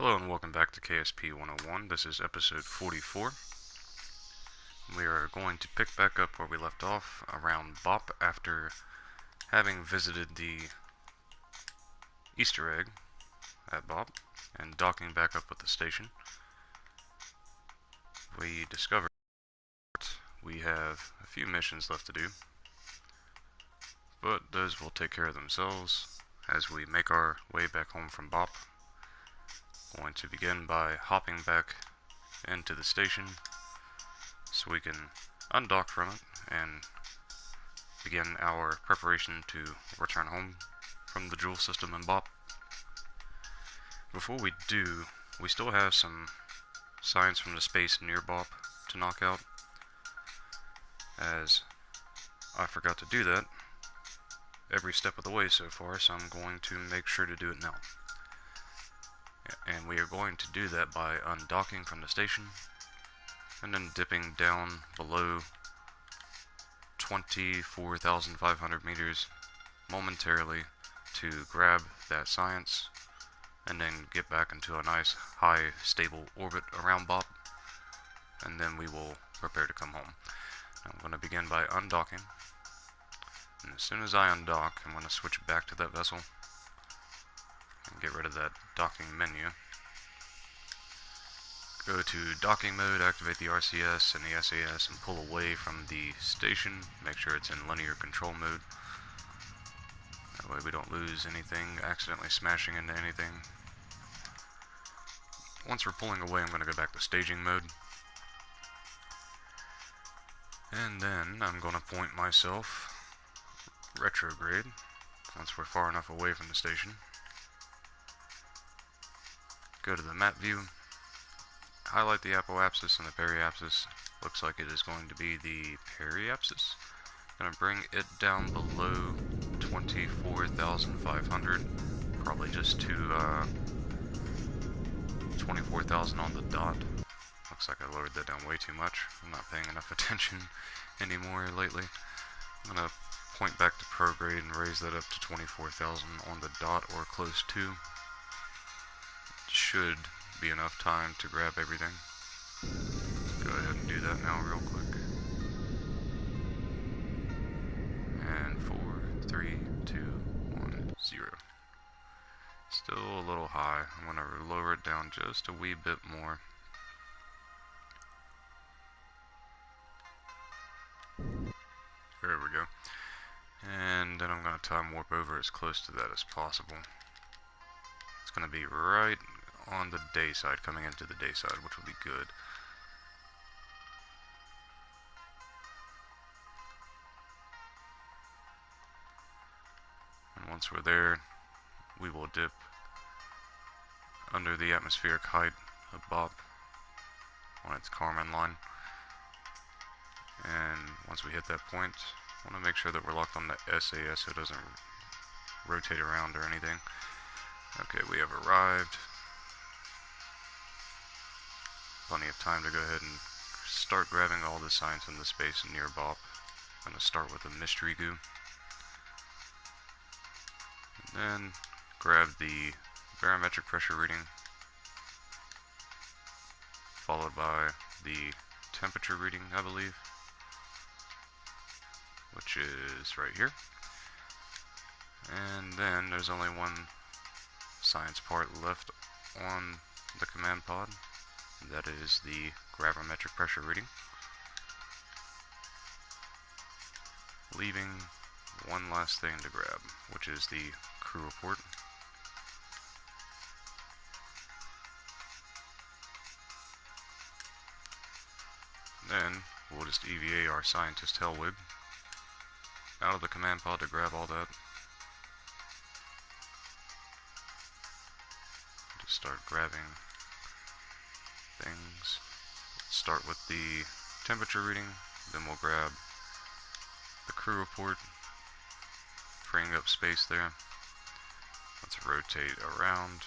Hello and welcome back to KSP 101. This is episode 44. We are going to pick back up where we left off around Bop after having visited the Easter egg at Bop and docking back up with the station. We discovered we have a few missions left to do, but those will take care of themselves as we make our way back home from Bop. Going to begin by hopping back into the station so we can undock from it and begin our preparation to return home from the Jewel system in Bop. Before we do, we still have some signs from the space near Bop to knock out, as I forgot to do that every step of the way so far, so I'm going to make sure to do it now. And we are going to do that by undocking from the station and then dipping down below 24,500 meters momentarily to grab that science and then get back into a nice high stable orbit around Bop, and then we will prepare to come home. I'm going to begin by undocking, and as soon as I undock, I'm going to switch back to that vessel and get rid of that docking menu. Go to docking mode, activate the RCS and the SAS and pull away from the station. Make sure it's in linear control mode. That way we don't lose anything, accidentally smashing into anything. Once we're pulling away, I'm going to go back to staging mode. And then I'm going to point myself retrograde once we're far enough away from the station. Go to the map view, highlight the apoapsis and the periapsis. Looks like it is going to be the periapsis. Gonna bring it down below 24,500, probably just to 24,000 on the dot. Looks like I lowered that down way too much. I'm not paying enough attention anymore lately. I'm gonna point back to prograde and raise that up to 24,000 on the dot or close to. Should be enough time to grab everything. Go ahead and do that now real quick. And 4, 3, 2, 1, 0. Still a little high. I'm going to lower it down just a wee bit more. There we go. And then I'm going to time warp over as close to that as possible. It's going to be right on the day side, coming into the day side, which will be good. And once we're there, we will dip under the atmospheric height of Bop on its Kármán line. And once we hit that point, I want to make sure that we're locked on the SAS so it doesn't rotate around or anything. Okay, we have arrived. Plenty of time to go ahead and start grabbing all the science in the space near Bop. I'm going to start with the mystery goo. And then grab the barometric pressure reading, followed by the temperature reading, I believe, which is right here. And then there's only one science part left on the command pod. That is the gravimetric pressure reading, leaving one last thing to grab, which is the crew report. Then we'll just EVA our scientist Hellwig out of the command pod to grab all that. Just start grabbing things. Let's start with the temperature reading, then we'll grab the crew report, freeing up space there. Let's rotate around,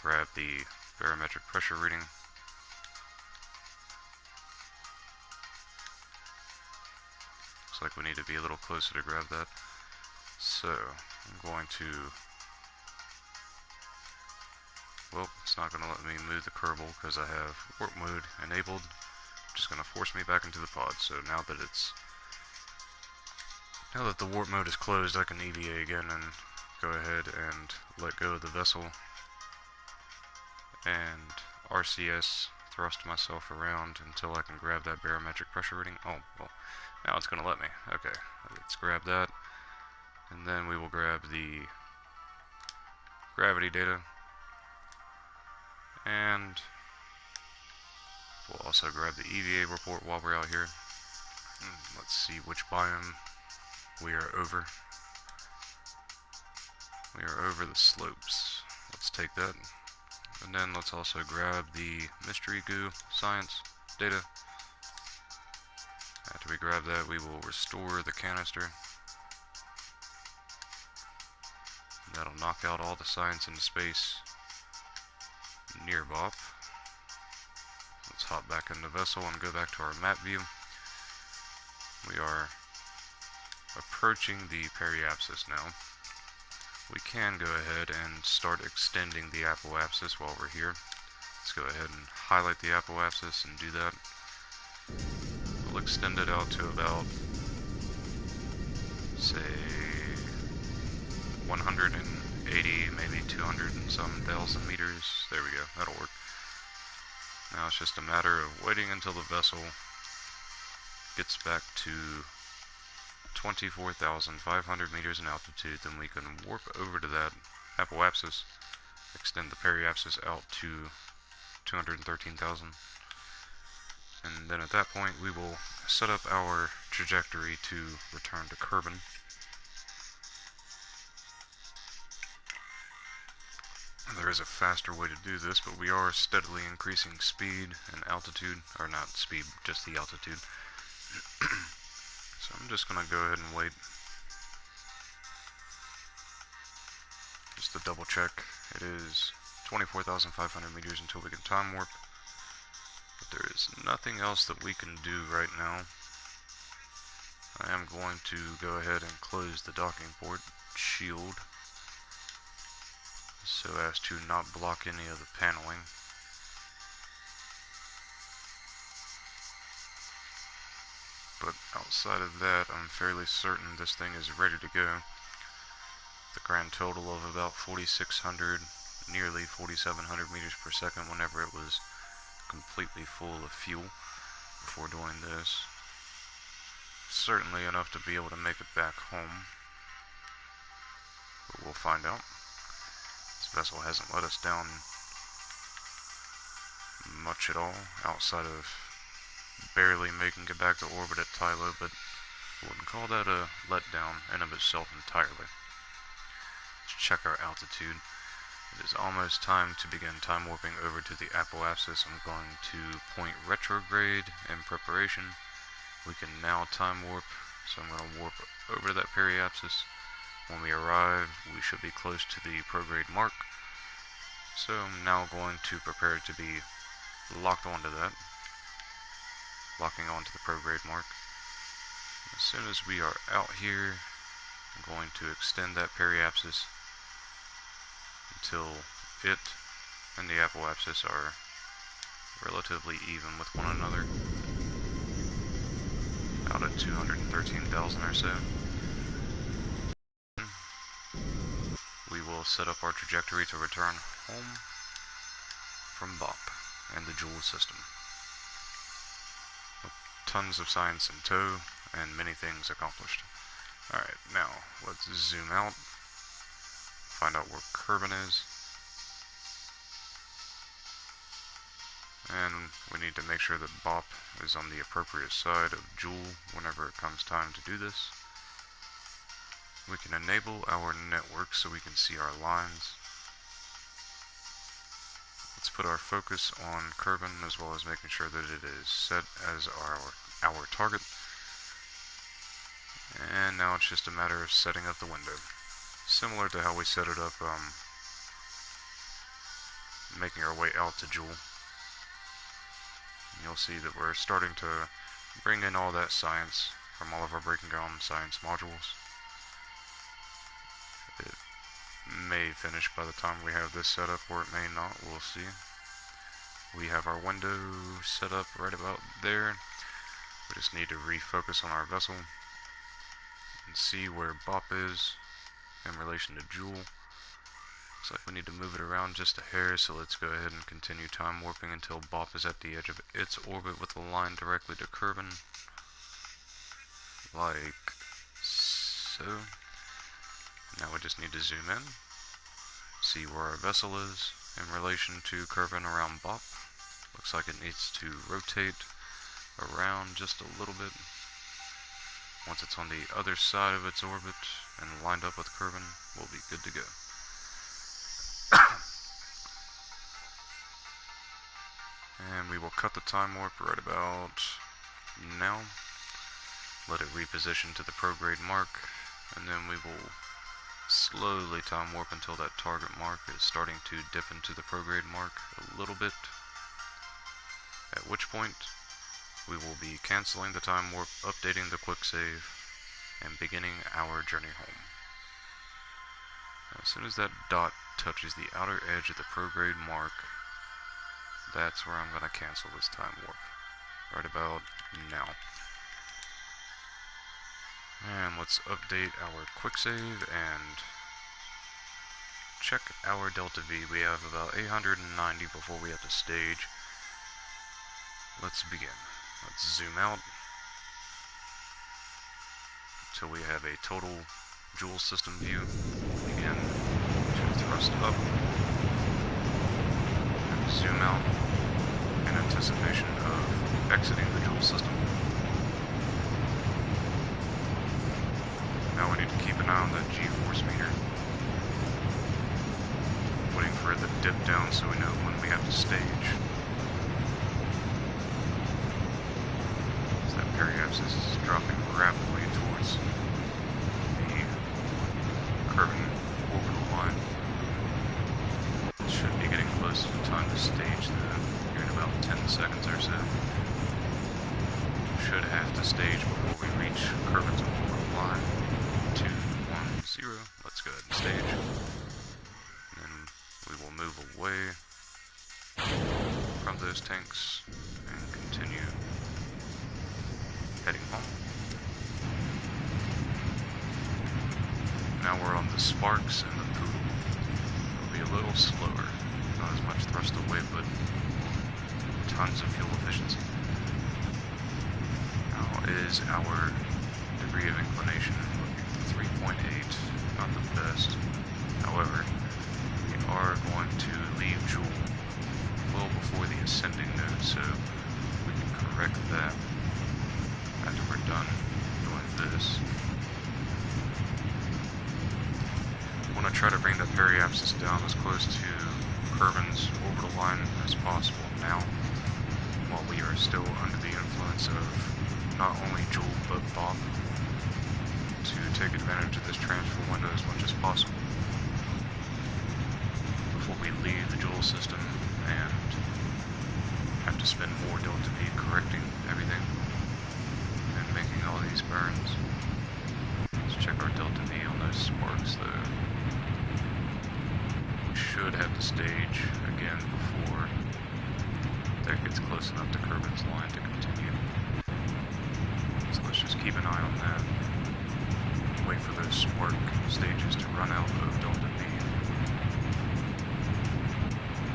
grab the barometric pressure reading. Looks like we need to be a little closer to grab that. So I'm going to well, it's not going to let me move the Kerbal because I have warp mode enabled, which is going to force me back into the pod. So now that the warp mode is closed, I can EVA again and go ahead and let go of the vessel and RCS thrust myself around until I can grab that barometric pressure reading. Oh, well, now it's going to let me. Okay, let's grab that, and then we will grab the gravity data, and we'll also grab the EVA report while we're out here. Let's see which biome we are over. We are over the slopes. Let's take that. And then let's also grab the mystery goo science data. After we grab that, we will restore the canister. That'll knock out all the science into space near Bop. Let's hop back in the vessel and go back to our map view. We are approaching the periapsis now. We can go ahead and start extending the apoapsis while we're here. Let's go ahead and highlight the apoapsis and do that. We'll extend it out to about, say, 180, maybe 200 and some thousand meters. There we go, that'll work. Now it's just a matter of waiting until the vessel gets back to 24,500 meters in altitude, then we can warp over to that apoapsis, extend the periapsis out to 213,000, and then at that point we will set up our trajectory to return to Kerbin. There is a faster way to do this, but we are steadily increasing speed and altitude, or not speed, just the altitude. So I'm just going to go ahead and wait just to double check. It is 24,500 meters until we can time warp, but there is nothing else that we can do right now. I am going to go ahead and close the docking port shield so as to not block any of the paneling. But outside of that, I'm fairly certain this thing is ready to go. The grand total of about 4,600, nearly 4,700 meters per second whenever it was completely full of fuel before doing this. Certainly enough to be able to make it back home, but we'll find out. This vessel hasn't let us down much at all, outside of barely making it back to orbit at Tylo, but I wouldn't call that a letdown in of itself entirely. Let's check our altitude. It is almost time to begin time warping over to the apoapsis. I'm going to point retrograde in preparation. We can now time warp, so I'm going to warp over to that periapsis. When we arrive, we should be close to the prograde mark, so I'm now going to prepare to be locked onto that, locking onto the prograde mark. As soon as we are out here, I'm going to extend that periapsis until it and the apoapsis are relatively even with one another, out at 213,000 or so. We will set up our trajectory to return home from Bop and the Joule system. Tons of science in tow and many things accomplished. Alright, now let's zoom out, find out where Kerbin is, and we need to make sure that Bop is on the appropriate side of Joule whenever it comes time to do this. We can enable our network so we can see our lines. Let's put our focus on Kerbin, as well as making sure that it is set as our target. And now it's just a matter of setting up the window. Similar to how we set it up making our way out to Joule. You'll see that we're starting to bring in all that science from all of our breaking ground science modules. It may finish by the time we have this set up, or it may not. We'll see. We have our window set up right about there. We just need to refocus on our vessel and see where Bop is in relation to Joule. Looks like we need to move it around just a hair, so let's go ahead and continue time warping until Bop is at the edge of its orbit with a line directly to Kerbin. Like so. Now we just need to zoom in, see where our vessel is in relation to Kerbin around Bop. Looks like it needs to rotate around just a little bit. Once it's on the other side of its orbit and lined up with Kerbin, we'll be good to go. And we will cut the time warp right about now. Let it reposition to the prograde mark, and then we will slowly time warp until that target mark is starting to dip into the prograde mark a little bit. At which point, we will be canceling the time warp, updating the quick save, and beginning our journey home. Now, as soon as that dot touches the outer edge of the prograde mark, that's where I'm going to cancel this time warp. Right about now. And let's update our quick save and check our delta V. We have about 890 before we have to stage. Let's begin. Let's zoom out until we have a total Joule system view. Begin to thrust up and zoom out in anticipation of exiting the Joule system. Now we need to keep an eye on that G-force meter, waiting for it to dip down so we know when we have to stage. So that periapsis is dropping rapidly towards the Kerbin orbital line. It should be getting close to the time to stage though, here in about 10 seconds or so. Should have to stage before we reach Kerbin's orbital line. 2, 1, 0. Let's go ahead and stage. And then we will move away from those tanks and continue heading home. Now we're on the Sparks and the Poodle. It'll be a little slower, not as much thrust away, but tons of fuel efficiency. Now is our degree of inclination. 3.8, not the best. However, we are going to leave Joule well before the ascending node, so we can correct that after we're done doing this. I want to try to bring the periapsis down as close to Kerbin's orbital line as possible now, while we are still under the influence of not only Joule but Bop, to take advantage of this transfer window as much as possible before we leave the Joule system and have to spend more delta V correcting everything and making all these burns. Let's check our delta V on those Sparks though. We should have to stage again before that gets close enough to Kerbin's line to continue. So let's just keep an eye on that. Wait for those Spark stages to run out of delta V.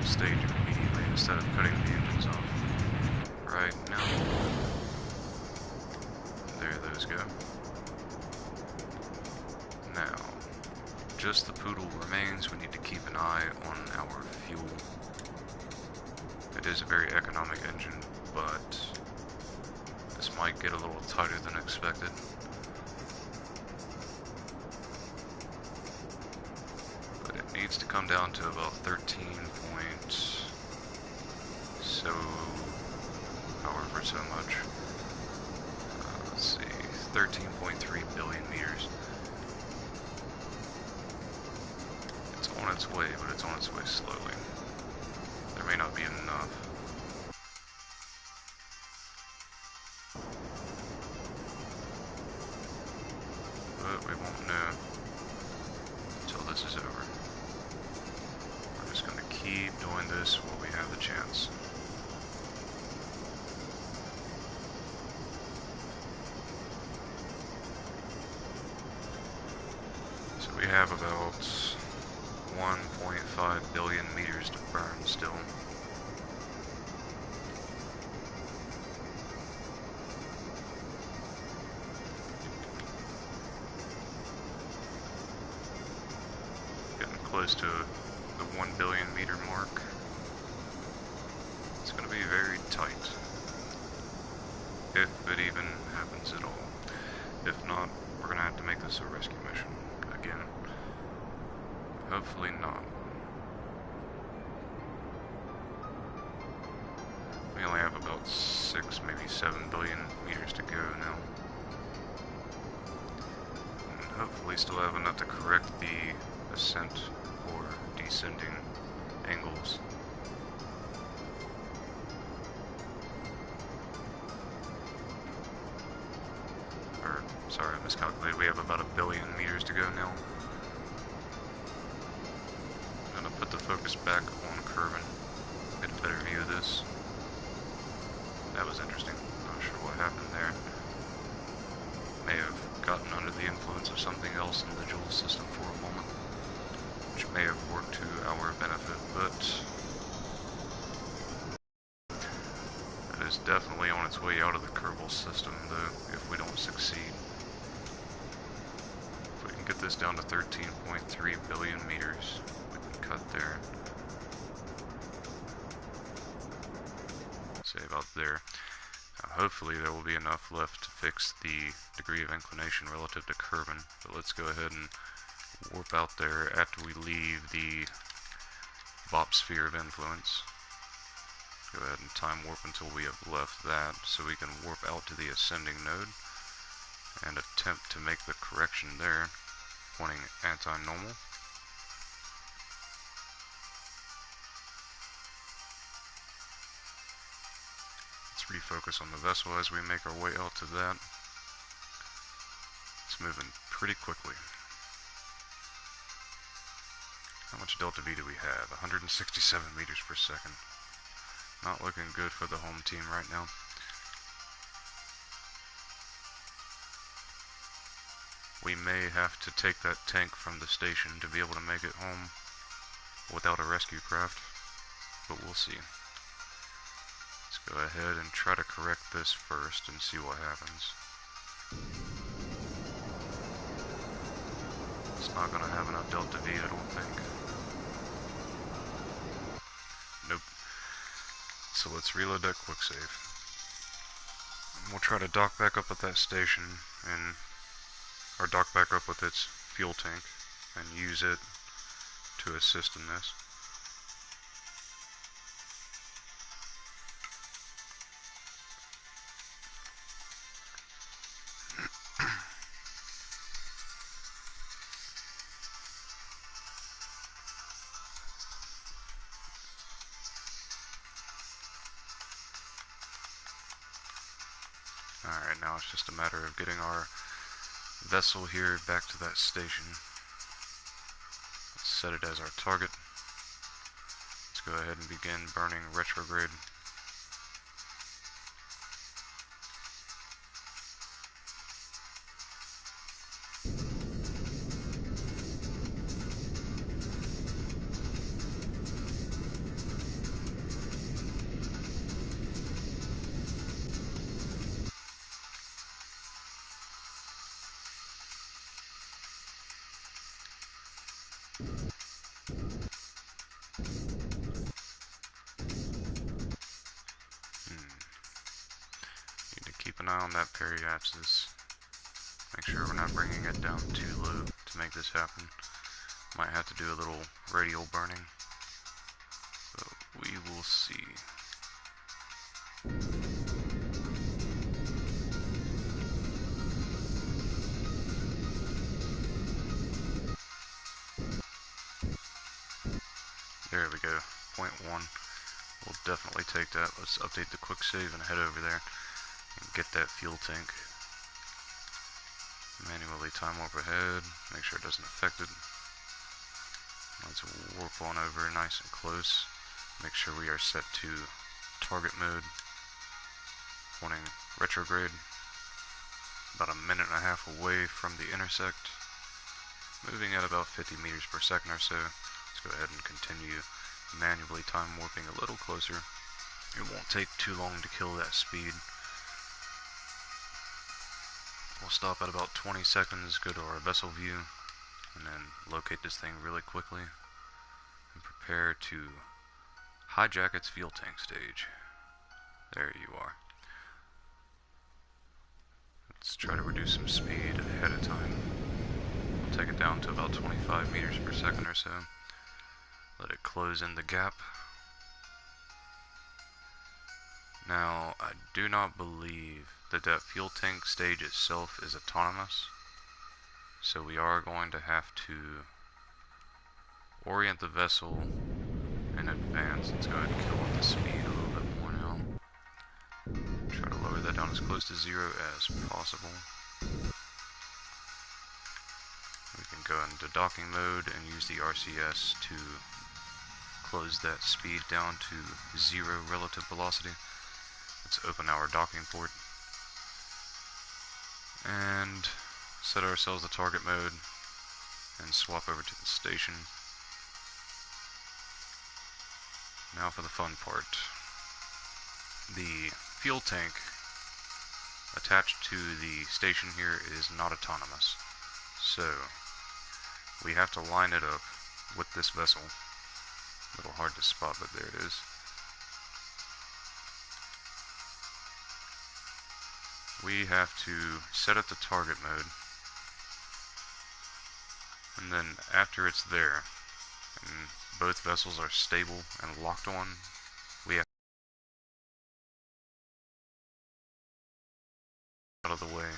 Stage immediately instead of cutting the engines off. Right now. There those go. Now, just the Poodle remains. We need to keep an eye on our fuel. It is a very economic engine, but this might get a little tighter than expected. Needs to come down to about 13 point so however so much. Let's see, 13.3 billion meters. It's on its way, but it's on its way slowly. There may not be enough. But we won't know until this is over. join this while we have the chance. So we have about 1.5 billion meters to burn still. Close to the 1 billion meter mark. It's going to be very tight, if it even happens at all. If not, we're going to have to make this a rescue mission again. Hopefully not. We only have about 6, maybe 7 billion meters to go now. And hopefully still have enough to correct the ascent or descending angles. Or, sorry, I miscalculated. We have about 1 billion meters to go now. I'm gonna put the focus back on Curvin. Get a better view of this. That was interesting. Not sure what happened there. May have gotten under the influence of something else in the Joule system for a moment, which may have worked to our benefit, but it is definitely on its way out of the Kerbal system, though, if we don't succeed. If we can get this down to 13.3 billion meters, we can cut there. Say about there. Hopefully there will be enough left to fix the degree of inclination relative to Curvin, but let's go ahead and warp out there after we leave the Bop sphere of influence. Go ahead and time warp until we have left that, so we can warp out to the ascending node and attempt to make the correction there, pointing anti-normal. Let's refocus on the vessel as we make our way out to that. It's moving pretty quickly. How much delta V do we have? 167 meters per second. Not looking good for the home team right now. We may have to take that tank from the station to be able to make it home without a rescue craft, but we'll see. Let's go ahead and try to correct this first and see what happens. It's not going to have enough delta V, I don't think. Nope. So let's reload that quick save. We'll try to dock back up at that station or dock back up with its fuel tank and use it to assist in this. Alright, now it's just a matter of getting our vessel here back to that station. Let's set it as our target. Let's go ahead and begin burning retrograde. Need to keep an eye on that periapsis. Make sure we're not bringing it down too low to make this happen. Might have to do a little radial burning, but we will see. There we go, 0.1. We'll definitely take that. Let's update the quick save and head over there and get that fuel tank. Manually time warp ahead, make sure it doesn't affect it. Let's warp on over nice and close. Make sure we are set to target mode, pointing retrograde, about a minute and a half away from the intersect, moving at about 50 meters per second or so. Let's go ahead and continue manually time warping a little closer. It won't take too long to kill that speed. We'll stop at about 20 seconds, go to our vessel view, and then locate this thing really quickly and prepare to hijack its fuel tank stage. There you are. Let's try to reduce some speed ahead of time. We'll take it down to about 25 meters per second or so. Let it close in the gap. Now, I do not believe that that fuel tank stage itself is autonomous, so we are going to have to orient the vessel in advance. Let's go ahead and kill off the speed a little bit more now. Try to lower that down as close to 0 as possible. We can go into docking mode and use the RCS to close that speed down to 0 relative velocity. Let's open our docking port and set ourselves to target mode and swap over to the station. Now for the fun part. The fuel tank attached to the station here is not autonomous, so we have to line it up with this vessel. A little hard to spot, but there it is. We have to set it to target mode, and then after it's there, and both vessels are stable and locked on, we have out of the way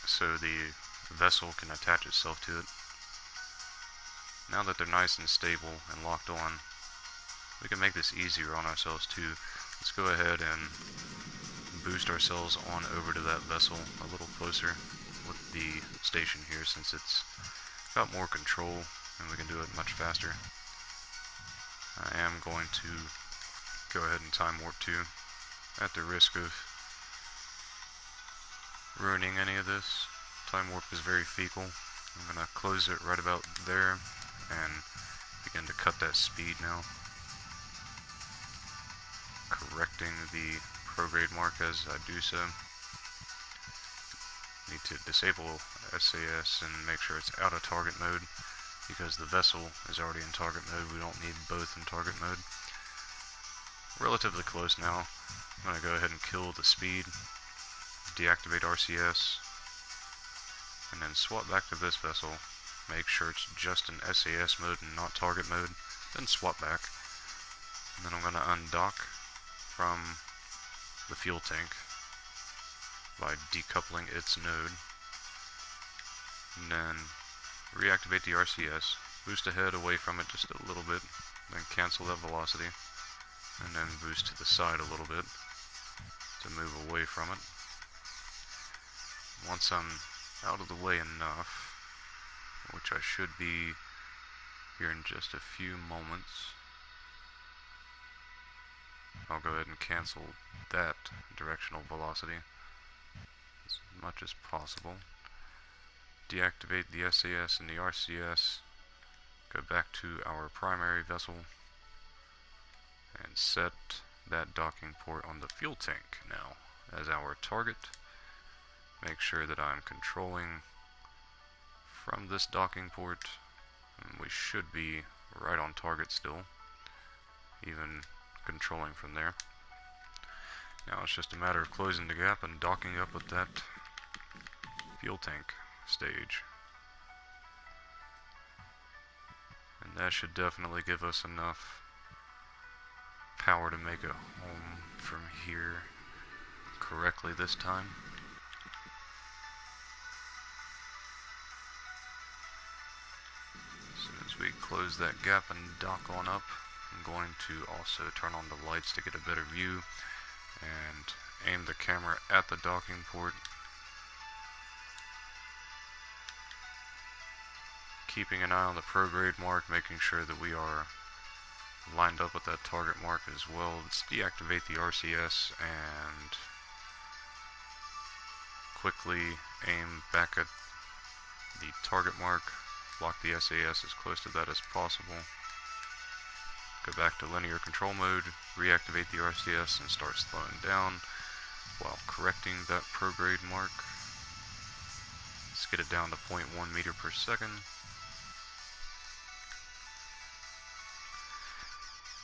so the vessel can attach itself to it. Now that they're nice and stable and locked on, we can make this easier on ourselves too. Let's go ahead and boost ourselves on over to that vessel a little closer with the station here, since it's got more control and we can do it much faster. I am going to go ahead and time warp too, at the risk of ruining any of this. Time warp is very fecal. I'm going to close it right about there and begin to cut that speed now, correcting the prograde mark as I do so. Need to disable SAS and make sure it's out of target mode, because the vessel is already in target mode. We don't need both in target mode. Relatively close now. I'm going to go ahead and kill the speed, deactivate RCS, and then swap back to this vessel. Make sure it's just in SAS mode and not target mode, then swap back. And then I'm going to undock from the fuel tank by decoupling its node, and then reactivate the RCS, boost ahead away from it just a little bit, then cancel that velocity, and then boost to the side a little bit to move away from it. Once I'm out of the way enough, which I should be here in just a few moments, I'll go ahead and cancel that directional velocity as much as possible. Deactivate the SAS and the RCS, go back to our primary vessel, and set that docking port on the fuel tank now as our target. Make sure that I'm controlling from this docking port, and we should be right on target still, even controlling from there. Now it's just a matter of closing the gap and docking up with that fuel tank stage. And that should definitely give us enough power to make it home from here correctly this time. As soon as we close that gap and dock on up, I'm going to also turn on the lights to get a better view and aim the camera at the docking port, keeping an eye on the prograde mark, making sure that we are lined up with that target mark as well. Let's deactivate the RCS and quickly aim back at the target mark, lock the SAS as close to that as possible. Go back to linear control mode, reactivate the RCS and start slowing down while correcting that prograde mark. Let's get it down to 0.1 meter per second.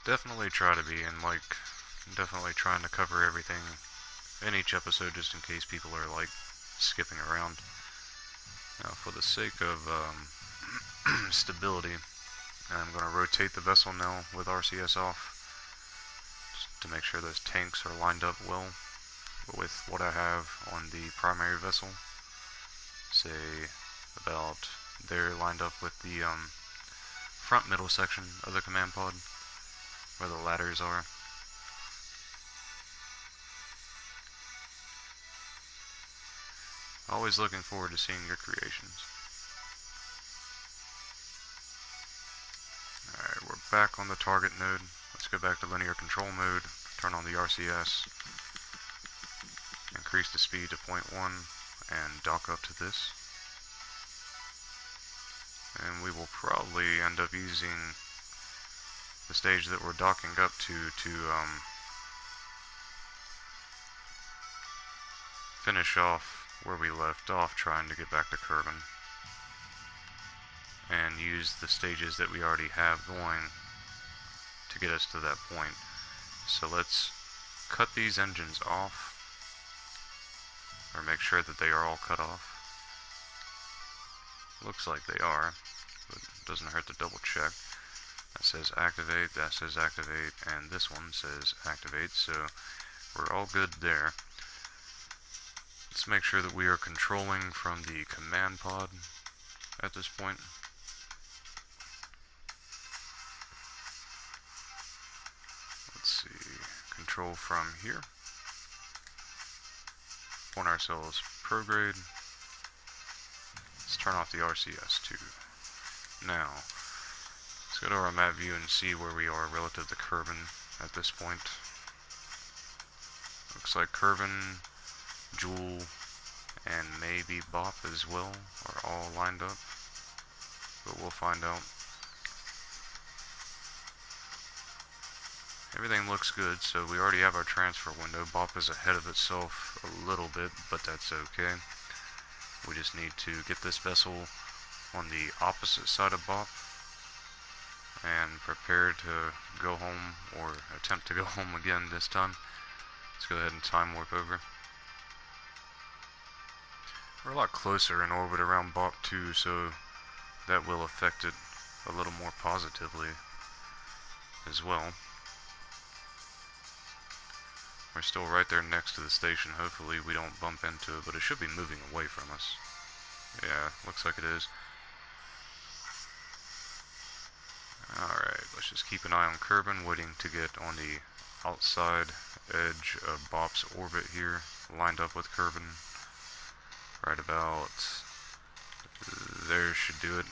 Definitely try to be, and like, definitely trying to cover everything in each episode just in case people are like skipping around. Now for the sake of stability, I'm going to rotate the vessel now with RCS off, just to make sure those tanks are lined up well with what I have on the primary vessel. Say about there, lined up with the front middle section of the command pod, where the ladders are. Always looking forward to seeing your creations. Alright, we're back on the target node. Let's go back to linear control mode, turn on the RCS, increase the speed to 0.1, and dock up to this. And we will probably end up using the stage that we're docking up to finish off where we left off, trying to get back to Kerbin, and use the stages that we already have going to get us to that point. So let's cut these engines off, or make sure that they are all cut off. Looks like they are, but it doesn't hurt to double check. That says activate, that says activate, and this one says activate, so we're all good there. Let's make sure that we are controlling from the command pod at this point. Let's see, control from here. Point ourselves prograde. Let's turn off the RCS too. Now, let's go to our map view and see where we are relative to Kerbin at this point. Looks like Kerbin, Jewel, and maybe Bop as well are all lined up, but we'll find out. Everything looks good, so we already have our transfer window. Bop is ahead of itself a little bit, but that's okay. We just need to get this vessel on the opposite side of Bop and prepare to go home, or attempt to go home again this time. Let's go ahead and time warp over. We're a lot closer in orbit around Bop too, so that will affect it a little more positively as well. We're still right there next to the station. Hopefully we don't bump into it, but it should be moving away from us. Yeah, looks like it is. Alright, let's just keep an eye on Kerbin, waiting to get on the outside edge of Bop's orbit here, lined up with Kerbin. Right about there should do it.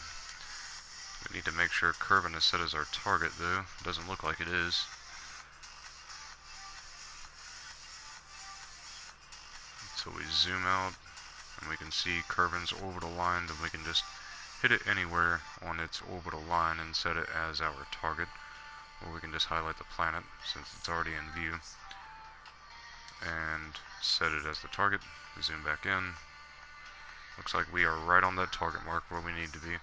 We need to make sure Kerbin is set as our target though. Doesn't look like it is. So we zoom out and we can see Kerbin's orbital line, then we can just hit it anywhere on its orbital line and set it as our target. Or we can just highlight the planet since it's already in view and set it as the target. Zoom back in. Looks like we are right on that target mark where we need to be.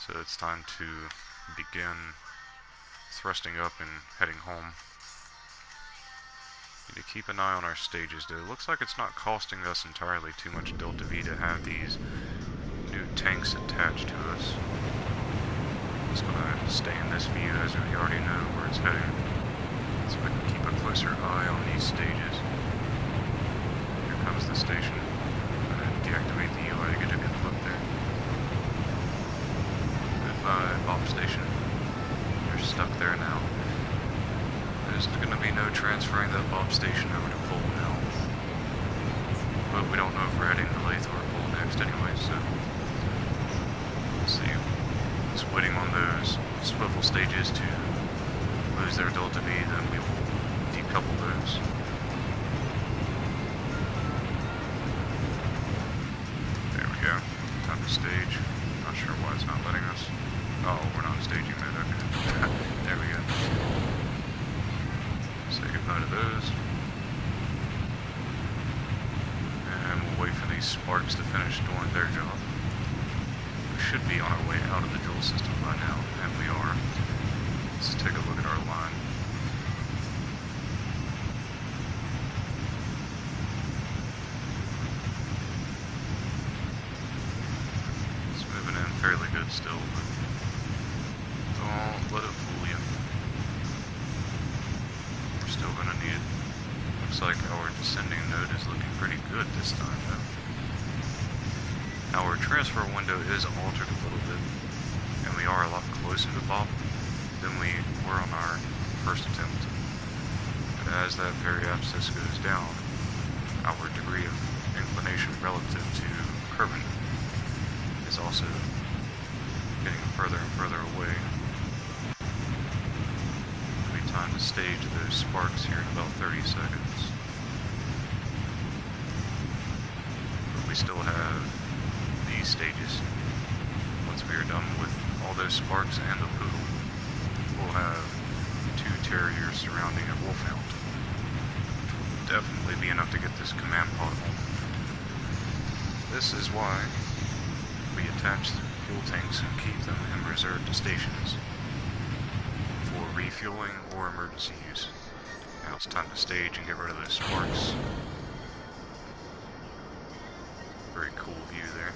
So it's time to begin thrusting up and heading home. Need to keep an eye on our stages though. Looks like it's not costing us entirely too much Delta V to have these new tanks attached to us. Just gonna stay in this view as we already know where it's heading, so we can keep a closer eye on these stages. Here comes the station. I'm gonna deactivate the UI to get a good look there. Goodbye, Bop Station. You're stuck there now. There's going to be no transferring that Bop Station over to Pole now. But we don't know if we're heading to Lathe or Pole next anyway, so let's see. Just waiting on those swivel stages to lose their delta V, then we will decouple those. There we go. Time to stage. Not sure why it's not letting us. Oh, we're not staging mode, okay. There we go. Say goodbye to those. And we'll wait for these sparks to finish doing their job. We should be on our way out of the dual system by now, and we are. Let's take a look at our line. It's moving in fairly good still, but don't let it fool you. We're still gonna need it. Looks like our descending node is looking pretty good this time, though. Our transfer window is altered a little bit, and we are a lot closer to Bop than we were on our first attempt. But as that periapsis goes down, our degree of inclination relative to curvature is also getting further and further away. It'll be time to stage those sparks here in about 30 seconds. But we still have these stages. Once we are done with all those sparks and the poodle, we'll have 2 terriers surrounding a wolfhound. Definitely be enough to get this command pod home. This is why we attach fuel tanks and keep them in reserved stations for refueling or emergency use. Now it's time to stage and get rid of those sparks. Very cool view there.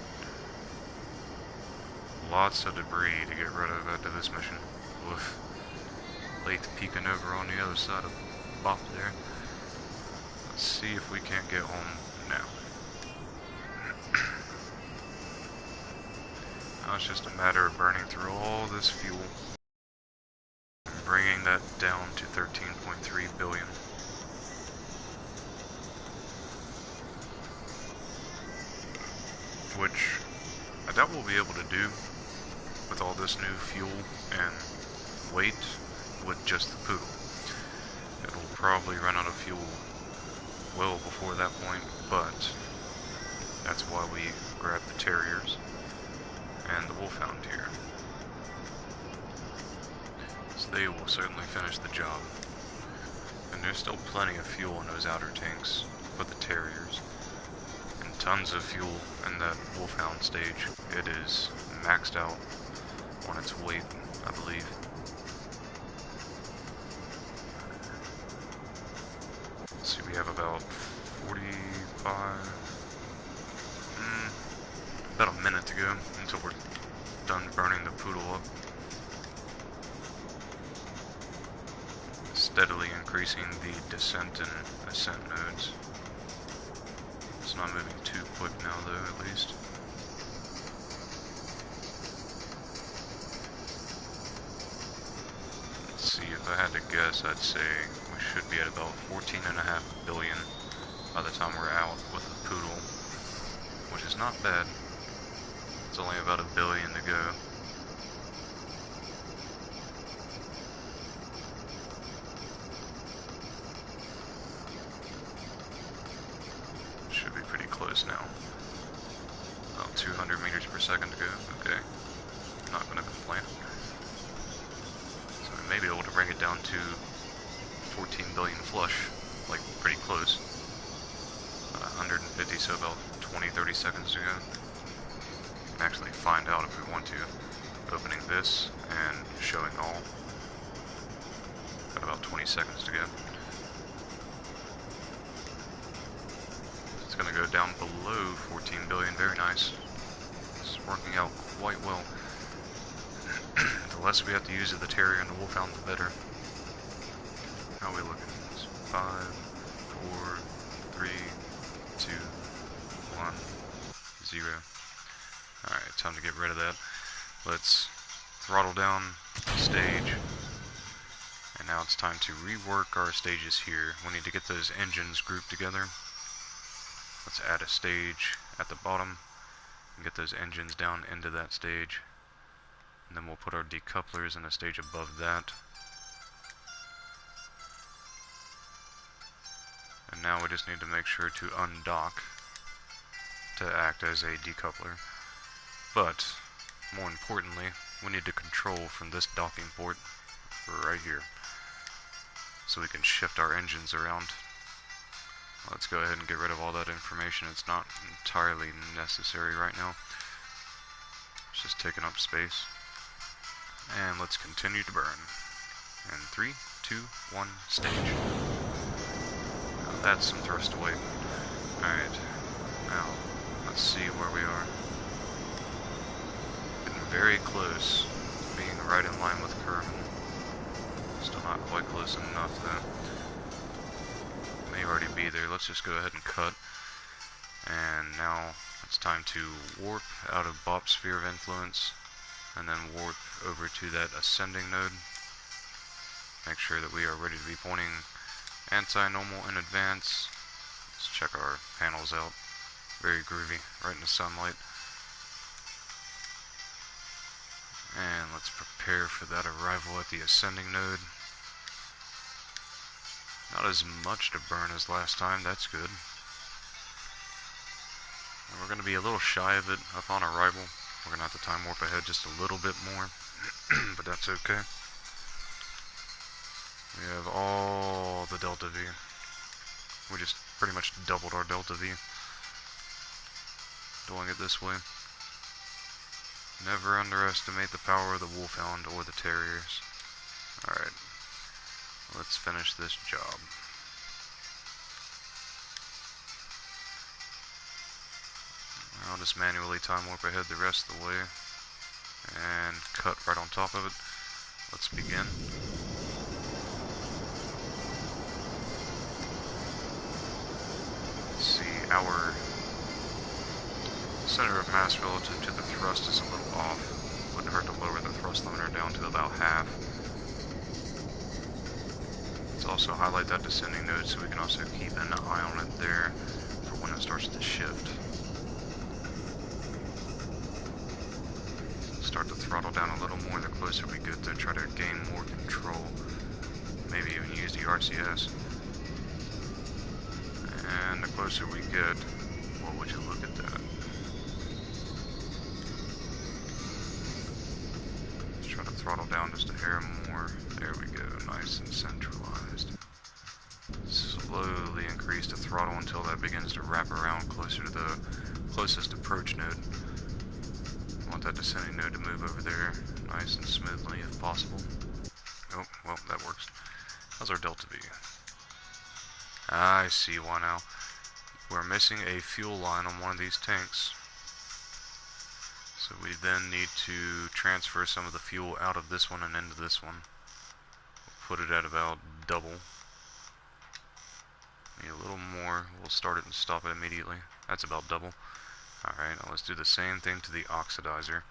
Lots of debris to get rid of after this mission. Oof. Late peeking over on the other side of Bop there. Let's see if we can't get home now. Now it's just a matter of burning through all this fuel and bringing that down to 13.3 billion. Which I doubt we'll be able to do with all this new fuel and weight with just the poodle. It'll probably run out of fuel well before that point, but that's why we grabbed the terriers and the wolfhound here. So they will certainly finish the job. And there's still plenty of fuel in those outer tanks for the terriers. And tons of fuel in that wolfhound stage. It is maxed out on its weight, I believe. Let's see, we have about 45... about a minute to go until we're done burning the poodle up. Steadily increasing the descent and ascent nodes. It's not moving too quick now though, at least. Let's see, if I had to guess, I'd say we should be at about 14.5 billion by the time we're out with the poodle, which is not bad. It's only about 1 billion to go. Should be pretty close now. About 200 meters per second to go. Okay. Not gonna complain. So we may be able to bring it down to 14 billion flush. Like, pretty close. About 150, so about 20-30 seconds to go. Actually find out if we want to. Opening this and showing all. Got about 20 seconds to go. It's gonna go down below 14 billion. Very nice. It's working out quite well. The less we have to use of the Terra and the wolfhound, the better. How are we looking? It's 5, 4, 3, 2, 1, 0. Alright, time to get rid of that. Let's throttle down the stage. And now it's time to rework our stages here. We need to get those engines grouped together. Let's add a stage at the bottom and get those engines down into that stage. And then we'll put our decouplers in a stage above that. And now we just need to make sure to undock to act as a decoupler. But, more importantly, we need to control from this docking port right here, so we can shift our engines around. Let's go ahead and get rid of all that information. It's not entirely necessary right now. It's just taking up space. And let's continue to burn. And 3, 2, 1, stage. Now that's some thrust away. Alright, now let's see where we are. Getting very close, being right in line with Kerman. Still not quite close enough though. May already be there. Let's just go ahead and cut. And now it's time to warp out of Bop's sphere of influence and then warp over to that ascending node. Make sure that we are ready to be pointing anti-normal in advance. Let's check our panels out. Very groovy, right in the sunlight. And let's prepare for that arrival at the ascending node. Not as much to burn as last time, that's good. And we're going to be a little shy of it upon arrival. We're going to have to time warp ahead just a little bit more, but that's okay. We have all the delta V. We just pretty much doubled our delta V doing it this way. Never underestimate the power of the Wolfhound or the Terriers. Alright, let's finish this job. I'll just manually time warp ahead the rest of the way and cut right on top of it. Let's begin. Let's see, our center of mass relative to the thrust is a little off. Wouldn't hurt to lower the thrust limiter down to about half. Let's also highlight that descending node so we can also keep an eye on it there for when it starts to shift. Start to throttle down a little more the closer we get to try to gain more control. Maybe even use the RCS. And the closer we get, well, would you look at that? Let's try to throttle down just a hair more. There we go, nice and centralized. Slowly increase the throttle until that begins to wrap around closer to the closest approach node. Want that descending node to move over there nice and smoothly if possible. Oh, well, that works. How's our delta V? I see why now. We're missing a fuel line on one of these tanks. So we then need to transfer some of the fuel out of this one and into this one. We'll put it at about double. Need a little more. We'll start it and stop it immediately. That's about double. Alright, now let's do the same thing to the oxidizer.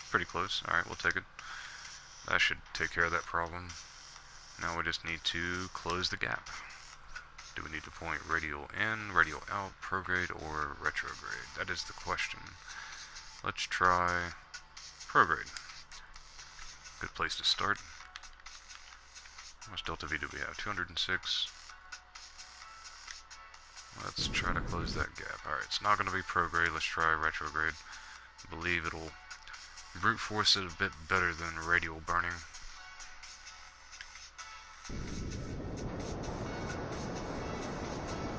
Pretty close. Alright, we'll take it. That should take care of that problem. Now we just need to close the gap. Do we need to point radial in, radial out, prograde, or retrograde? That is the question. Let's try prograde. Good place to start. How much delta V do we have? 206. Let's try to close that gap. Alright, it's not going to be prograde. Let's try retrograde. I believe it'll brute force it a bit better than radial burning.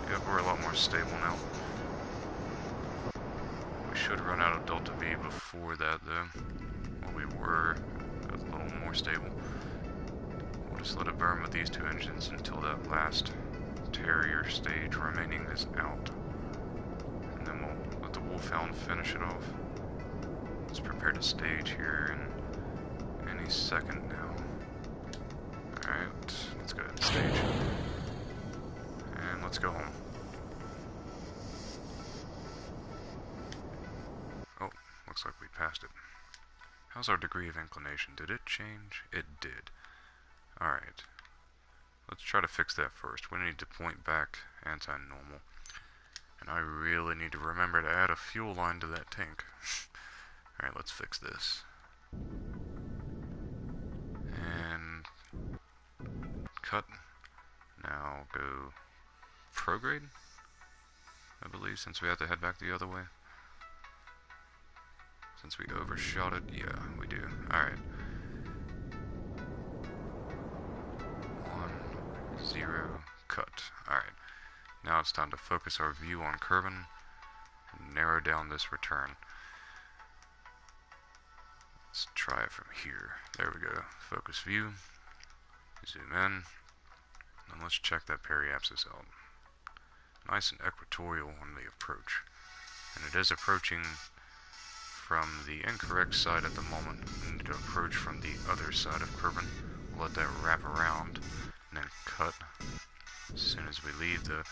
Yep, we're a lot more stable now. We should run out of delta V before that though. Well, we were a little more stable. We'll just let it burn with these two engines until that last Terrier stage remaining is out. And then we'll let the Wolfhound finish it off. Let's prepare to stage here in any second now. Alright, let's go ahead and stage. And let's go home. Oh, looks like we passed it. How's our degree of inclination? Did it change? It did. Alright. Let's try to fix that first. We need to point back anti-normal. And I really need to remember to add a fuel line to that tank. Alright, let's fix this. And cut. Now go prograde, I believe, since we have to head back the other way. Since we overshot it, yeah, we do. Alright. 1, 0, cut. Alright. Now it's time to focus our view on Kerbin and narrow down this return. Let's try it from here. There we go. Focus view. Zoom in. And let's check that periapsis out. Nice and equatorial on the approach. And it is approaching from the incorrect side at the moment. We need to approach from the other side of Kerbin. We'll let that wrap around and then cut. As soon as we leave the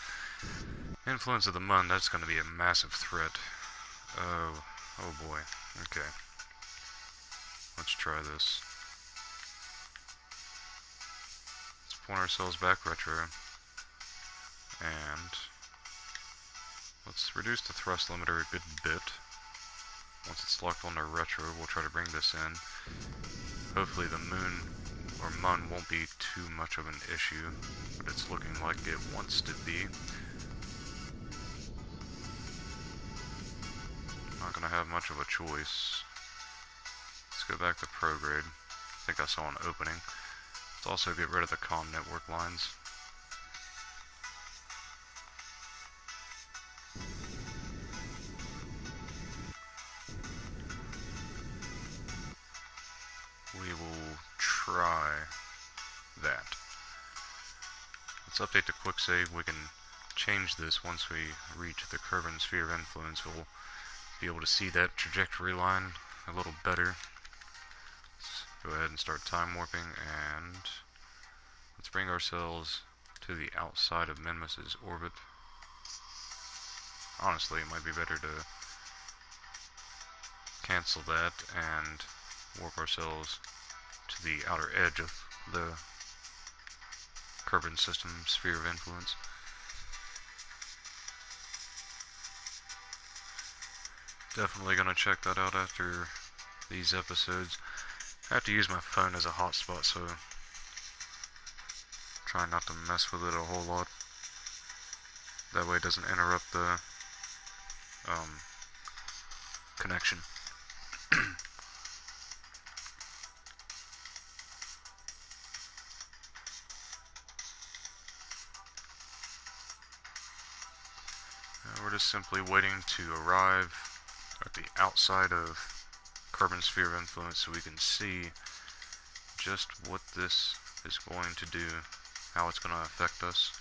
influence of the Mun, that's going to be a massive threat. Oh boy. Okay. Let's try this. Let's point ourselves back retro. And let's reduce the thrust limiter a good bit. Once it's locked onto retro, we'll try to bring this in. Hopefully the moon or Mun won't be too much of an issue, but it's looking like it wants to be. Not gonna have much of a choice. Let's go back to prograde. I think I saw an opening. Let's also get rid of the comm network lines. We will try that. Let's update the quick save. We can change this once we reach the Kerbin sphere of influence. We'll be able to see that trajectory line a little better. Let's go ahead and start time warping, and let's bring ourselves to the outside of Minmus's orbit. Honestly, it might be better to cancel that and warp ourselves to the outer edge of the Kerbin system sphere of influence. Definitely gonna check that out after these episodes. I have to use my phone as a hotspot, so try not to mess with it a whole lot. That way it doesn't interrupt the connection. We're just simply waiting to arrive at the outside of Kerbin sphere of influence so we can see just what this is going to do, how it's going to affect us.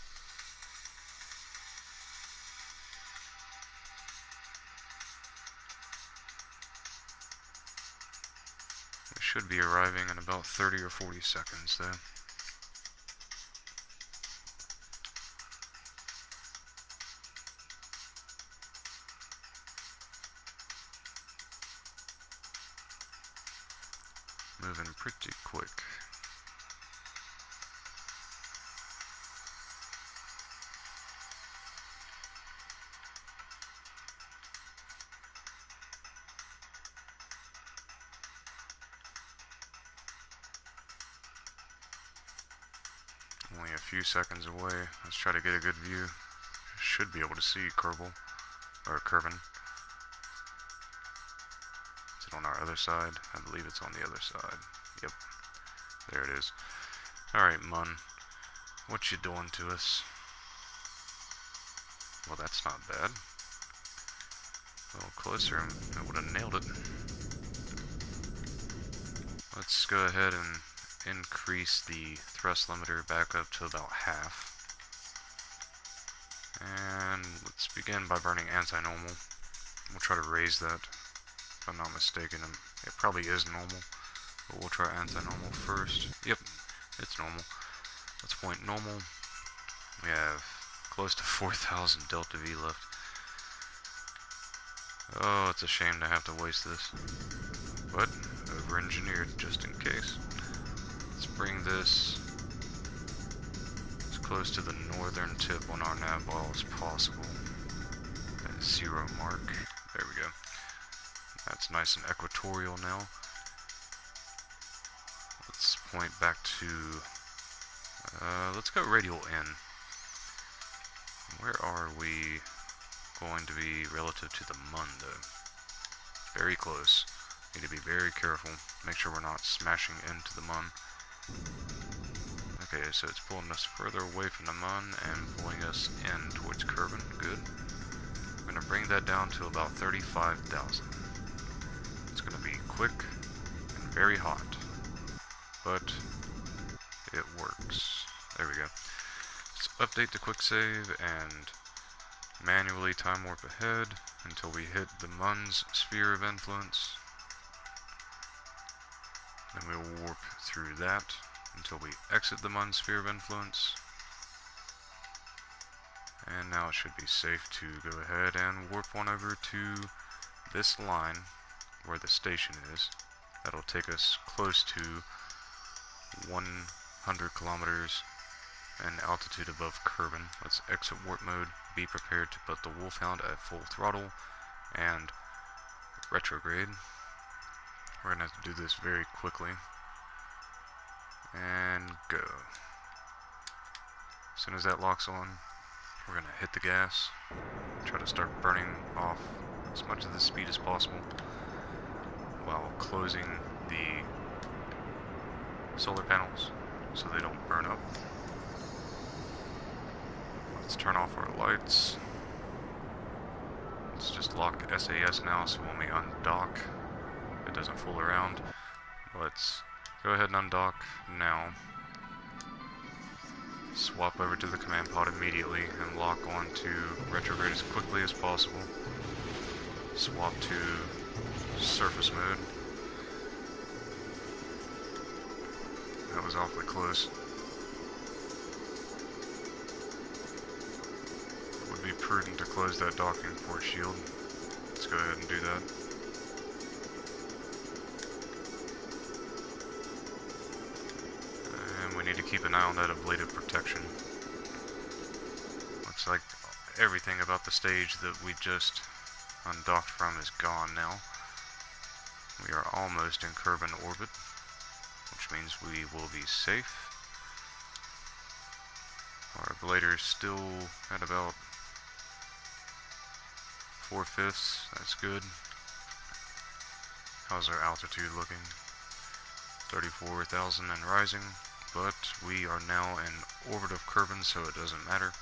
We should be arriving in about 30 or 40 seconds though. Moving pretty quick. Only a few seconds away. Let's try to get a good view. Should be able to see Kerbin. Is it on our other side? I believe it's on the other side. Yep. There it is. Alright, Mun. What you doing to us? Well, that's not bad. A little closer and I would have nailed it. Let's go ahead and increase the thrust limiter back up to about half. And let's begin by burning anti-normal. We'll try to raise that. If I'm not mistaken, it probably is normal, but we'll try anti-normal first. Yep, it's normal. Let's point normal. We have close to 4,000 delta V left. Oh, it's a shame to have to waste this, but over-engineered just in case. Let's bring this as close to the northern tip on our nav ball as possible. That 0 mark. There we go. That's nice and equatorial now. Let's point back to Let's go radial in. Where are we going to be relative to the Mun, though? Very close. Need to be very careful. Make sure we're not smashing into the Mun. Okay, so it's pulling us further away from the Mun and pulling us in towards Kerbin. Good. We're going to bring that down to about 35,000. It's going to be quick and very hot, but it works. There we go. Let's update the quick save and manually time warp ahead until we hit the Mun's sphere of influence. Then we'll warp through that until we exit the Mun's sphere of influence. And now it should be safe to go ahead and warp on over to this line where the station is. That'll take us close to 100 kilometers in altitude above Kerbin. Let's exit warp mode, be prepared to put the Wolfhound at full throttle, and retrograde. We're going to have to do this very quickly. And go. As soon as that locks on, we're going to hit the gas, try to start burning off as much of the speed as possible while closing the solar panels so they don't burn up. Let's turn off our lights. Let's just lock SAS now so when we undock, it doesn't fool around. Let's go ahead and undock now. Swap over to the command pod immediately and lock on to retrograde as quickly as possible. Swap to surface mode. That was awfully close. It would be prudent to close that docking port shield. Let's go ahead and do that. And we need to keep an eye on that ablative protection. Looks like everything about the stage that we just undocked from is gone now. We are almost in Kerbin orbit, which means we will be safe. Our ablator's still at about 4/5. That's good. How's our altitude looking? 34,000 and rising, but we are now in orbit of Kerbin, so it doesn't matter.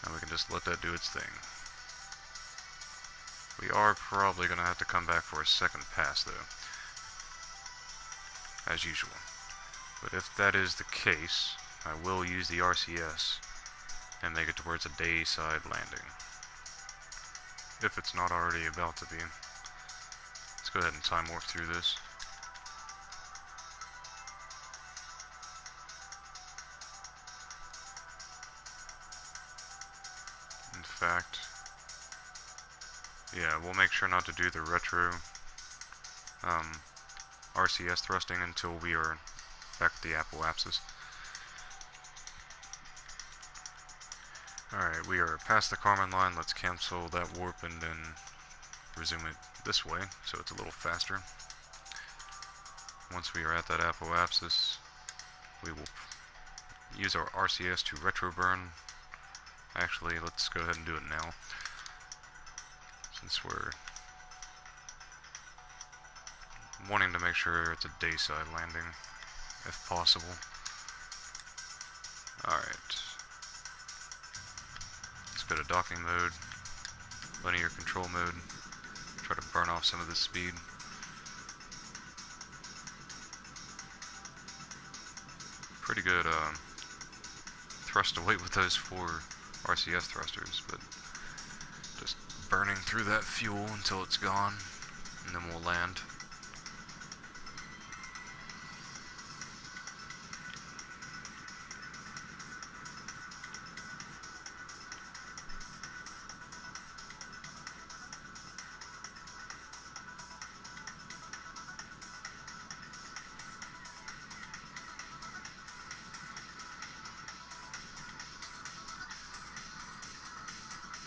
And we can just let that do its thing. We are probably going to have to come back for a second pass, though, as usual. But if that is the case, I will use the RCS and make it towards a dayside landing, if it's not already about to be. Let's go ahead and time warp through this. In fact, yeah, we'll make sure not to do the retro RCS thrusting until we are back at the apoapsis. Alright, we are past the Kármán line. Let's cancel that warp and then resume it this way, so it's a little faster. Once we are at that apoapsis, we will use our RCS to retro burn. Actually, let's go ahead and do it now, since we're wanting to make sure it's a dayside landing, if possible. Alright. Let's go to docking mode, linear control mode, try to burn off some of this speed. Pretty good thrust away with those 4 RCS thrusters, but just burning through that fuel until it's gone, and then we'll land.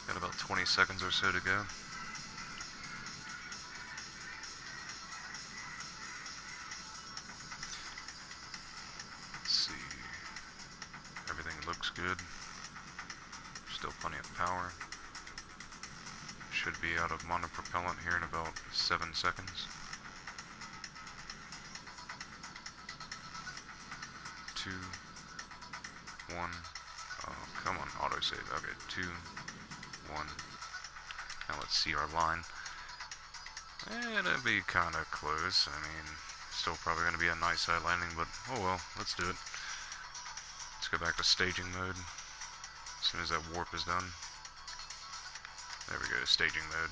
Got about 20 seconds or so to go. Let's see. plenty of power. Should be out of monopropellant here in about 7 seconds. 2, 1. Oh, come on, autosave. Okay, 2, 1. Now let's see our line. It'll be kind of close. I mean, still probably going to be a nice side landing, but oh well, let's do it. Let's go back to staging mode as soon as that warp is done. There we go, staging mode.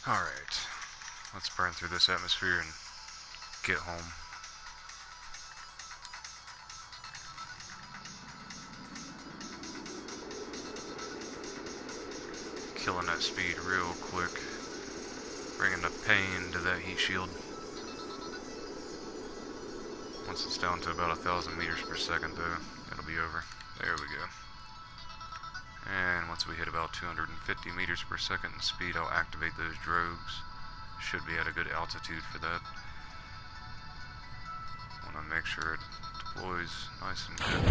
Alright, let's burn through this atmosphere and get home. Killing that speed real quick. Bringing the pain to that heat shield. Once it's down to about 1,000 meters per second though, it'll be over. There we go. And once we hit about 250 meters per second in speed, I'll activate those drogues. Should be at a good altitude for that. Want to make sure it deploys nice and good.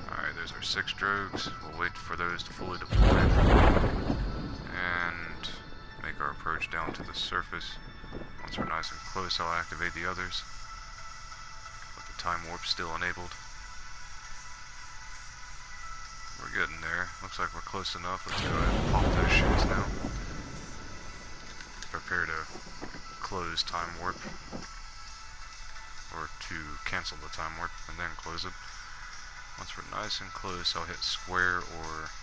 Alright, there's our 6 drogues. We'll wait for those to fully deploy. And make our approach down to the surface. Once we're nice and close, I'll activate the others. With the time warp still enabled. We're getting there. Looks like we're close enough. Let's go ahead and pop those chutes now. Prepare to close time warp. Or to cancel the time warp and then close it. Once we're nice and close, I'll hit square or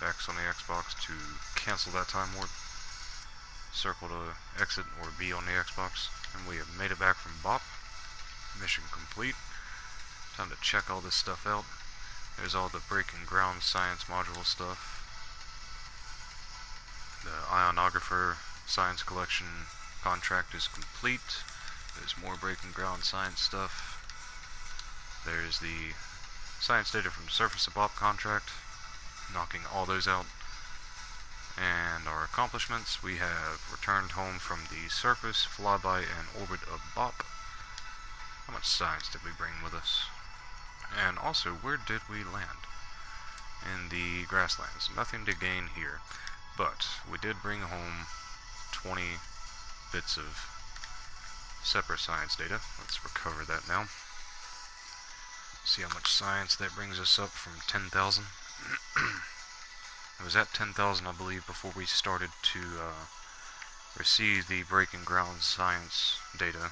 X on the Xbox to cancel that time warp. Circle to exit or B on the Xbox. And we have made it back from Bop. Mission complete. Time to check all this stuff out. There's all the breaking ground science module stuff. The ionographer science collection contract is complete. There's more breaking ground science stuff. There's the science data from Surface of Bop contract. Knocking all those out. And our accomplishments, we have returned home from the surface, flyby, and orbit of Bop. How much science did we bring with us? And also, where did we land? In the grasslands. Nothing to gain here. But we did bring home 20 bits of separate science data. Let's recover that now. See how much science that brings us up from 10,000. It was at 10,000, I believe, before we started to receive the breaking ground science data.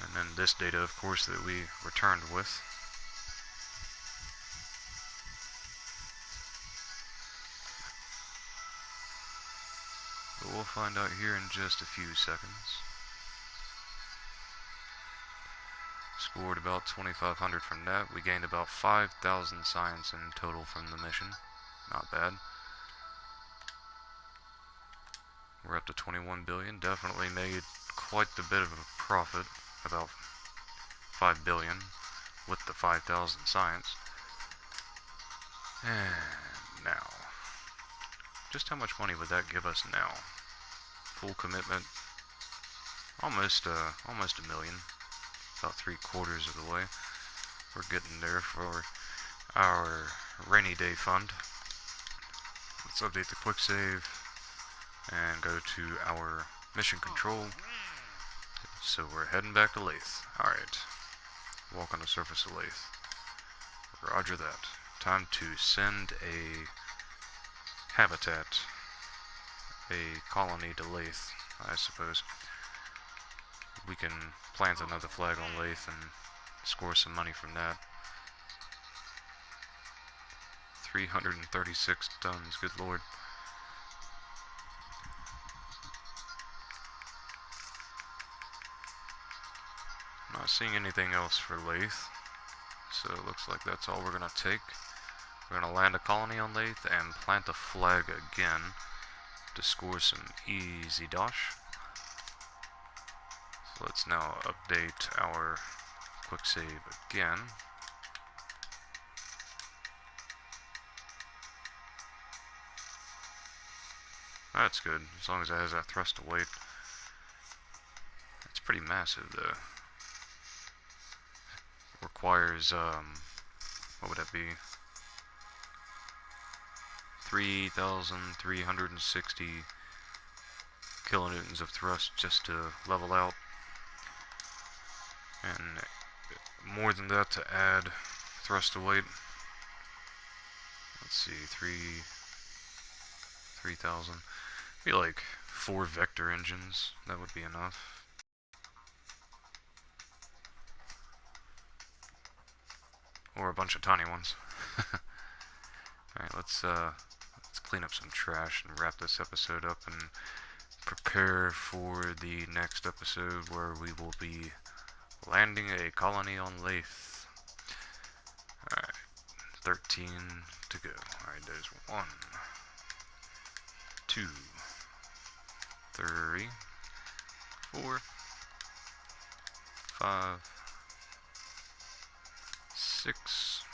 And then this data, of course, that we returned with. But we'll find out here in just a few seconds. Scored about 2,500 from that. We gained about 5,000 science in total from the mission. Not bad. We're up to 21 billion. Definitely made quite a bit of a profit. About 5 billion with the 5,000 science. And now, just how much money would that give us now? Full commitment, almost a million. About 3/4 of the way. We're getting there for our rainy day fund. Let's update the quick save and go to our mission control. So we're heading back to Lathe. Alright. Walk on the surface of Lathe. Roger that. Time to send a habitat, a colony to Lathe, I suppose. We can plant another flag on Lathe and score some money from that. 336 tons, good lord. Not seeing anything else for Lathe, so it looks like that's all we're going to take. We're going to land a colony on Lathe and plant a flag again to score some easy dosh. So let's now update our quick save again. That's good, as long as it has that thrust to weight. It's pretty massive though. Requires what would that be? 3,360 kilonewtons of thrust just to level out, and more than that to add thrust to weight. Let's see, 3,000. Be like 4 vector engines. That would be enough. Or a bunch of tiny ones. Alright, let's clean up some trash and wrap this episode up and prepare for the next episode where we will be landing a colony on Lathe. Alright, 13 to go. Alright, there's 1, 2, 3, 4, 5, 6,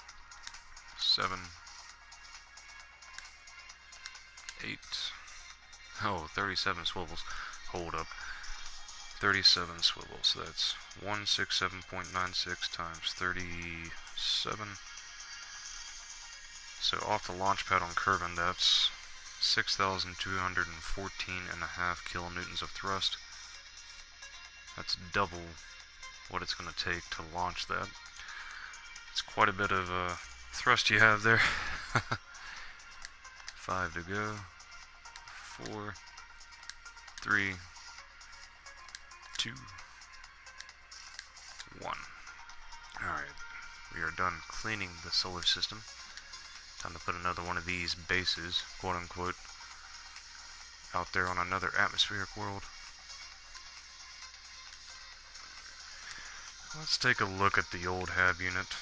7, 8. Oh, 37 swivels. Hold up. 37 swivels. That's 167.96 times 37. So off the launch pad on Kerbin, that's 6,214.5 kilonewtons of thrust. That's double what it's going to take to launch that. It's quite a bit of thrust you have there. 5 to go. 4, 3, 2, 1. Alright, we are done cleaning the solar system. Time to put another one of these bases, quote unquote, out there on another atmospheric world. Let's take a look at the old HAB unit.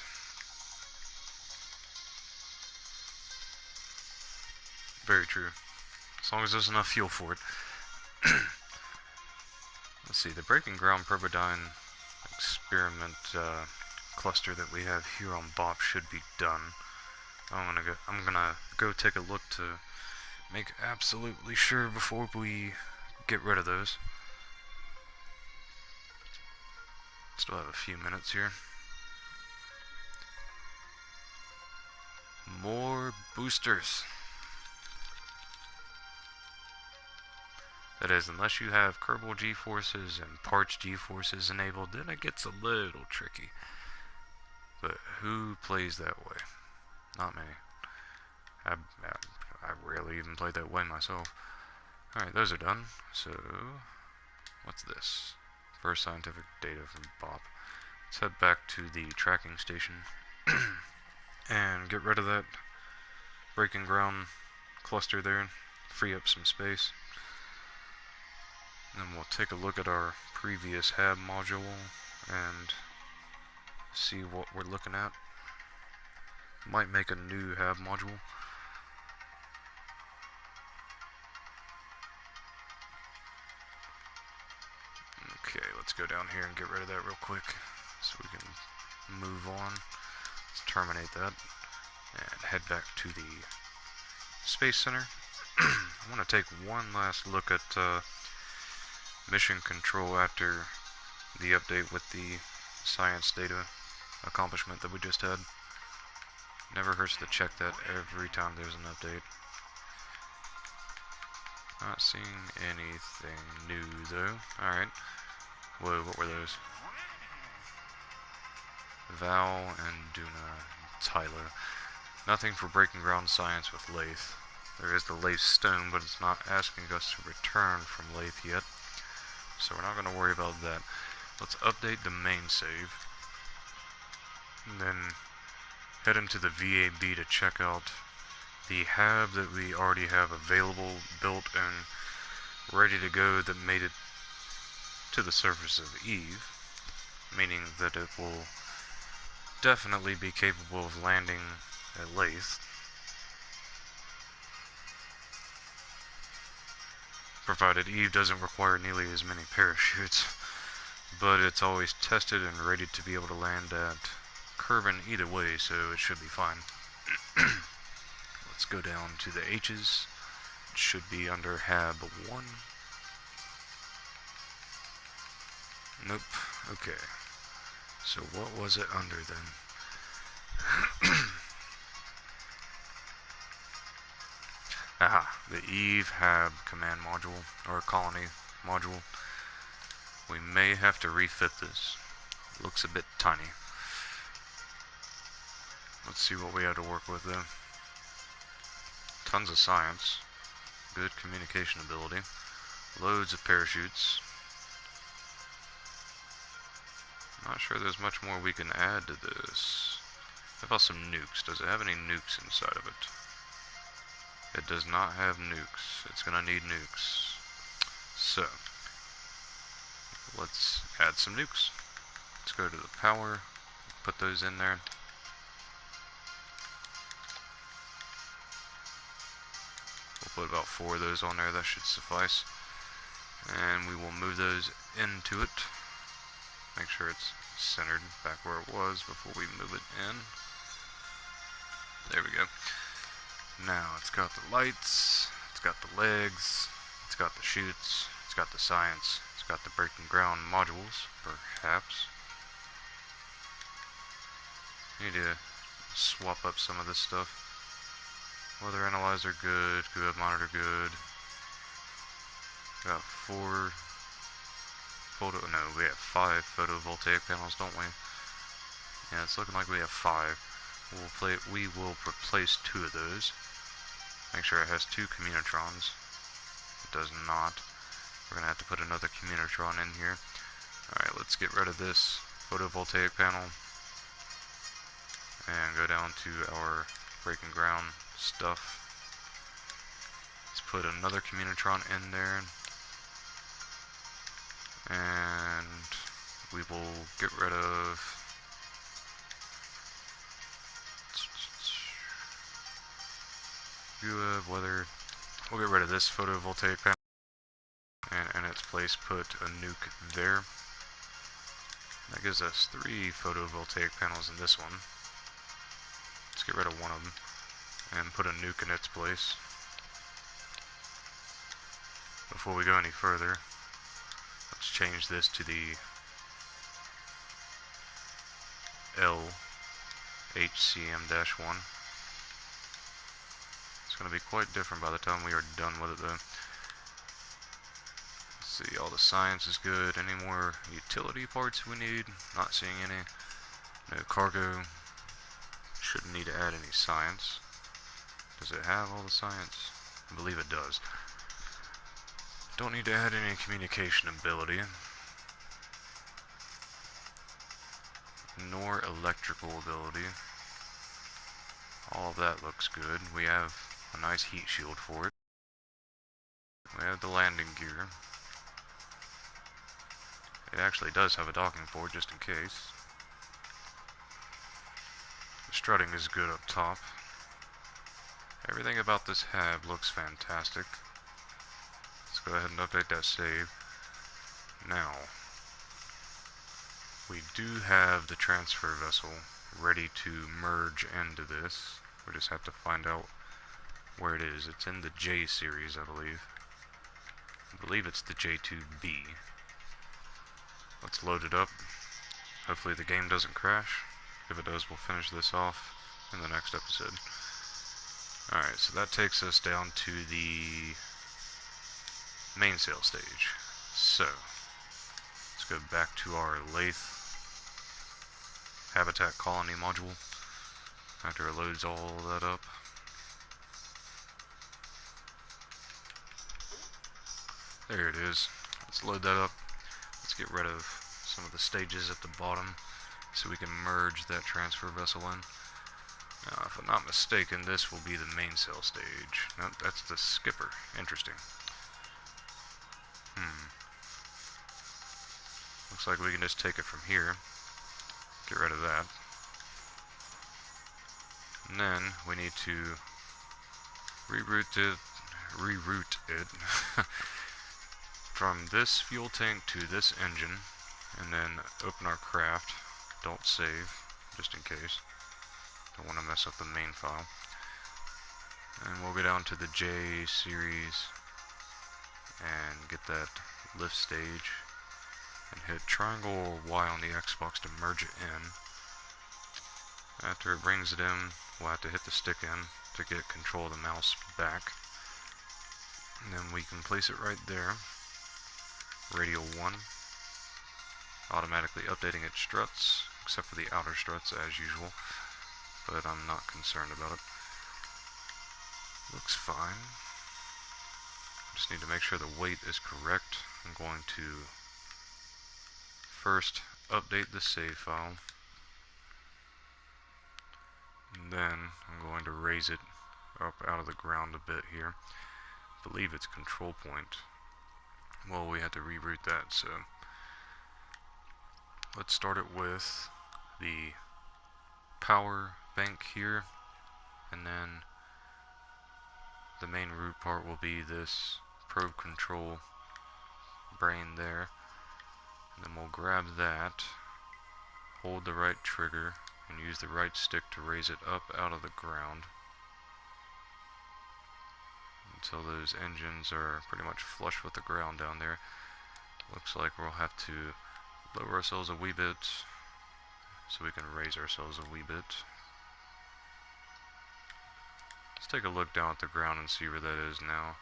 Very true. As long as there's enough fuel for it. Let's see, the Breaking Ground Probodyne experiment cluster that we have here on Bop should be done. I'm gonna go take a look to make absolutely sure before we get rid of those. Still have a few minutes here. More boosters. That is, unless you have Kerbal G-forces and Parch G-forces enabled, then it gets a little tricky. But who plays that way? Not me. I rarely even played that way myself. Alright, those are done. So, what's this? First scientific data from Bop. Let's head back to the tracking station and get rid of that Breaking Ground cluster there. Free up some space. And we'll take a look at our previous HAB module and see what we're looking at. Might make a new HAB module. Okay, let's go down here and get rid of that real quick so we can move on. Let's terminate that and head back to the Space Center. I want to take one last look at mission control after the update with the science data accomplishment that we just had. Never hurts to check that every time there's an update. Not seeing anything new though. Alright. Whoa, what were those? Val and Duna and Tyler. Nothing for Breaking Ground science with Lathe. There is the Lathe stone, but it's not asking us to return from Lathe yet. So we're not going to worry about that. Let's update the main save. And then head into the VAB to check out the HAB that we already have available, built, and ready to go that made it to the surface of Eve. Meaning that it will definitely be capable of landing at Lathe. Provided Eve doesn't require nearly as many parachutes. But it's always tested and ready to be able to land at Kerbin either way, so it should be fine. Let's go down to the H's. It should be under HAB 1. Nope. Okay. So what was it under then? Haha, the Eve Hab command module, or colony module. We may have to refit this. It looks a bit tiny. Let's see what we have to work with though. Tons of science. Good communication ability. Loads of parachutes. Not sure there's much more we can add to this. How about some nukes? Does it have any nukes inside of it? It does not have nukes. It's gonna need nukes. So, let's add some nukes. Let's go to the power, put those in there. We'll put about 4 of those on there, that should suffice. And we will move those into it. Make sure it's centered back where it was before we move it in. There we go. Now it's got the lights, it's got the legs, it's got the chutes, it's got the science, it's got the breaking ground modules, perhaps. Need to swap up some of this stuff. Weather analyzer good, good monitor good. Got 4 we have 5 photovoltaic panels, don't we? Yeah, it's looking like we have 5. We will replace 2 of those. Make sure it has 2 communitrons. It does not. We're gonna have to put another communitron in here. Alright, let's get rid of this photovoltaic panel and go down to our breaking ground stuff. Let's put another communitron in there, and we will get rid of weather. We'll get rid of this photovoltaic panel, and in its place put a nuke there. That gives us 3 photovoltaic panels in this one. Let's get rid of one of them and put a nuke in its place. Before we go any further, let's change this to the LHCM-1. It's going to be quite different by the time we are done with it though. Let's see, all the science is good. Any more utility parts we need? Not seeing any. No cargo. Shouldn't need to add any science. Does it have all the science? I believe it does. Don't need to add any communication ability. Nor electrical ability. All of that looks good. We have a nice heat shield for it. We have the landing gear. It actually does have a docking port just in case. The strutting is good up top. Everything about this hab looks fantastic. Let's go ahead and update that save. Now, we do have the transfer vessel ready to merge into this. We just have to find out where it is. It's in the J series, I believe. I believe it's the J2B. Let's load it up. Hopefully the game doesn't crash. If it does, we'll finish this off in the next episode. Alright, so that takes us down to the mainsail stage. So, let's go back to our Lathe Habitat Colony module after it loads all that up. There it is. Let's load that up. Let's get rid of some of the stages at the bottom so we can merge that transfer vessel in. Now, if I'm not mistaken, this will be the mainsail stage. Nope, that's the skipper. Interesting. Looks like we can just take it from here. Get rid of that. And then we need to reroute it from this fuel tank to this engine, and then open our craft. Don't save, just in case. Don't want to mess up the main file. And we'll go down to the J series and get that lift stage and hit triangle or Y on the Xbox to merge it in. After it brings it in, we'll have to hit the stick in to get control of the mouse back. And then we can place it right there. Radial 1. Automatically updating its struts, except for the outer struts as usual. But I'm not concerned about it. Looks fine. Just need to make sure the weight is correct. I'm going to first update the save file. And then I'm going to raise it up out of the ground a bit here. I believe it's control point. Well, we had to reroute that, so let's start it with the power bank here, and then the main root part will be this probe control brain there. And then we'll grab that, hold the right trigger, and use the right stick to raise it up out of the ground until those engines are pretty much flush with the ground down there. Looks like we'll have to lower ourselves a wee bit so we can raise ourselves a wee bit. Let's take a look down at the ground and see where that is now.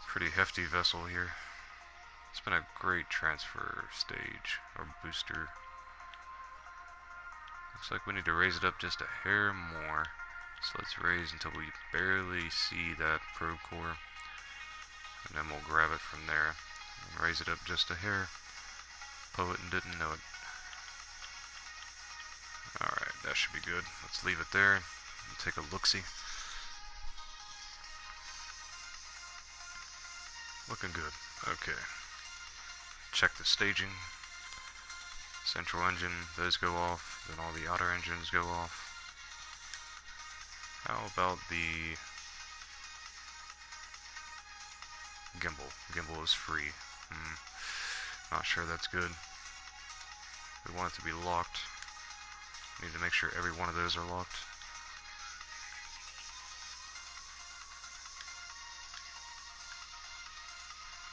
Pretty hefty vessel here. It's been a great transfer stage, or booster. Looks like we need to raise it up just a hair more. So let's raise until we barely see that probe core. And then we'll grab it from there. And raise it up just a hair. Poet and didn't know it. Alright, that should be good. Let's leave it there and take a look-see. Looking good. Okay. Check the staging. Central engine, those go off. Then all the outer engines go off. How about the gimbal? Gimbal is free. Not sure that's good. We want it to be locked. Need to make sure every one of those are locked.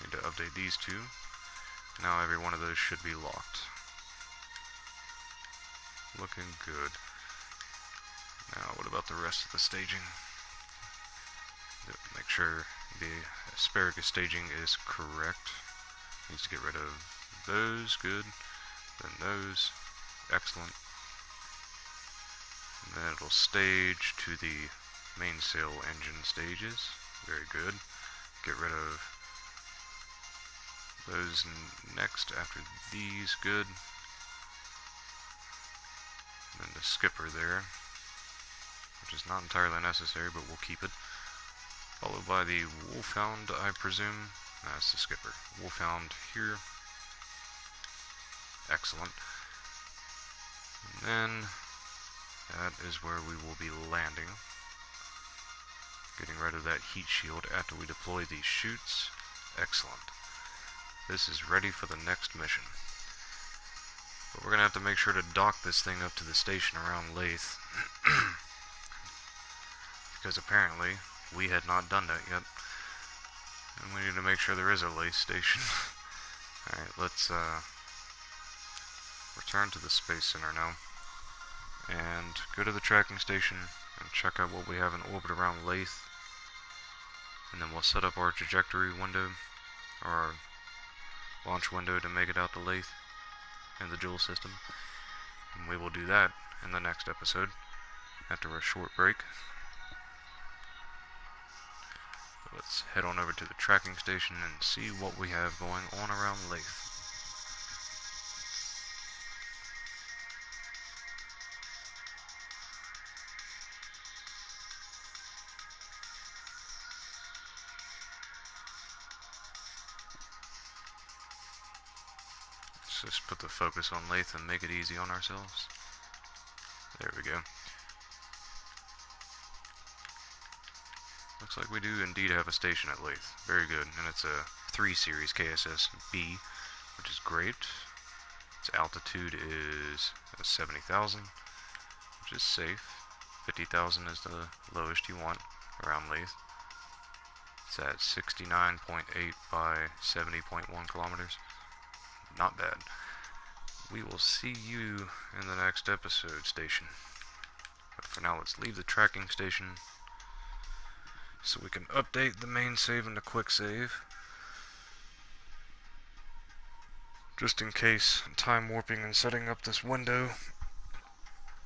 Need to update these two. Now every one of those should be locked. Looking good. Now what about the rest of the staging? Make sure the asparagus staging is correct. Needs to get rid of those, good. Then those, excellent. And then it'll stage to the mainsail engine stages, very good. Get rid of those next after these, good. And then the skipper there, which is not entirely necessary, but we'll keep it. Followed by the wolfhound, I presume. That's the skipper. Wolfhound here. Excellent. And then that is where we will be landing. Getting rid of that heat shield after we deploy these chutes. Excellent. This is ready for the next mission. But we're going to have to make sure to dock this thing up to the station around Lathe. Because apparently we had not done that yet. And we need to make sure there is a Lathe station. Alright, let's return to the Space Center now. And go to the tracking station and check out what we have in orbit around Lathe. And then we'll set up our trajectory window, or our launch window to make it out to Lathe in the Joule system. And we will do that in the next episode, after a short break. So let's head on over to the tracking station and see what we have going on around Lathe. Just put the focus on Lathe and make it easy on ourselves. There we go. Looks like we do indeed have a station at Lathe. Very good. And it's a 3 series KSS-B, which is great. Its altitude is 70,000, which is safe. 50,000 is the lowest you want around Lathe. It's at 69.8 by 70.1 kilometers. Not bad. We will see you in the next episode, station. But For now, let's leave the tracking station so we can update the main save into quick save. Just in case time warping and setting up this window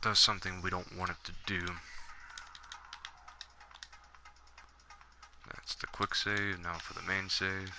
does something we don't want it to do. That's the quick save. Now for the main save.